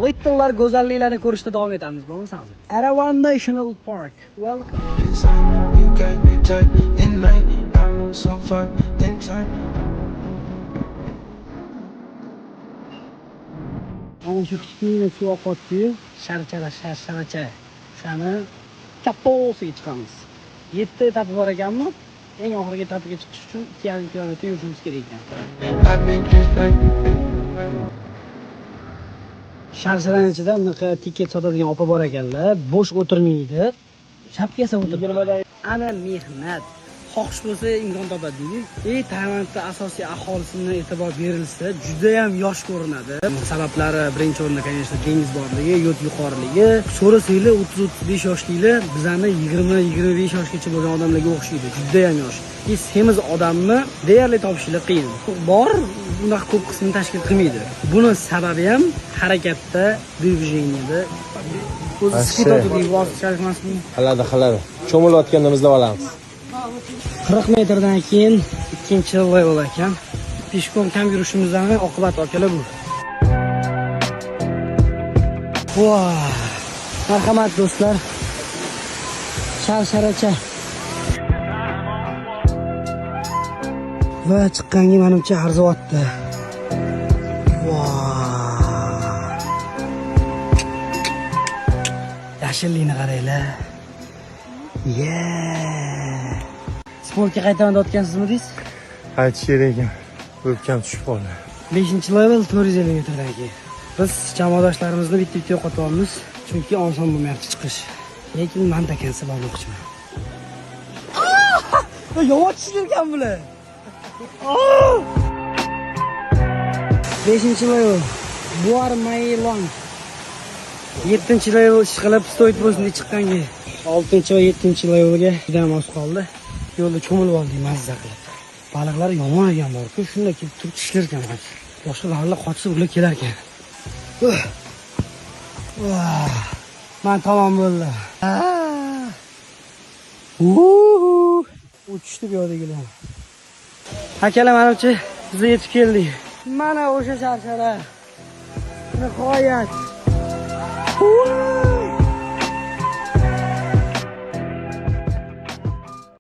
Little'lar go'zalliklarini ko'rishda davom etamiz, bo'lmasangiz. Aravan National Park. Welcome. You got me tight in night. I'm so far in time. Ana shu kichkina suv oqayotdi-yu, sharchacha. Shani kattasiga chiqamiz. 7 etapi bor ekanmi? Eng oxirgi etapiga chiqish uchun 2,5 kilometr yurishimiz kerak ekan. I've been just like Sharsharan ichida unaqa tiket sotadigan opa bor ekanlar. Bo'sh o'tirmaydi. Shapkasi o'tiradi. Ana mehnat. Xohish bo'lsa imkon topadi-ku. Tailandda asosiy aholisini e'tibor berilsa, juda ham yosh ko'rinadi. Sabablari birinchi o'rinda, конечно, dengiz borligi, yo'l yuqoriligi. So'rasanglar 30-35 yoshliklar bizani 20-25 yoshgacha bo'lgan odamlarga o'xshaydi. Juda ham yosh. Semiz odamni deyarli topishlar qiyin. Bor, bunaqa ko'p qismini tashkil qilmaydi. Buni sababi ham harakatda, движенияda. O'zi skitotdagi vositalarni Qiladi. Cho'milayotganda izlab olamiz. 40 metrdan keyin ikkinchi level ekan. Peshkom kam yurishimizdan oqibat akalar bu. Voy! Marhamat do'stlar. Sharsharacha. Va chiqqanga menimcha arzyapti. Voy! Yashillikni qaranglar. Sportga qaytaman deyotgansizmi deysiz? Aytish kerak ekan. O'pkam tushib qoldi. 5-level 450 metrdan keyin. Biz jamoadoshlarimizni bitta yo'qotyapmiz, chunki oson bo'lmayapti chiqish. Lekin men takansa bormoqchiman. Yomon tushirgan bular. 5-level Buar Maylon. 7-level ishqilib stoyt bo'lsin chiqqanga. 6 va 7-levelga juda mos qoldi. Yo'lda cho'milib oldik mazza qilib. Baliqlar yomon ekan bor-ku, shunday kelib turib tishlar ekan. Boshqa baliqlar qochsa ular kelar ekan. Men tamom bo'ldi. Uchishdi bu yerdagilar. Akalar, menimcha biz yetib keldik. Mana o'sha sharshara. Nihoyat.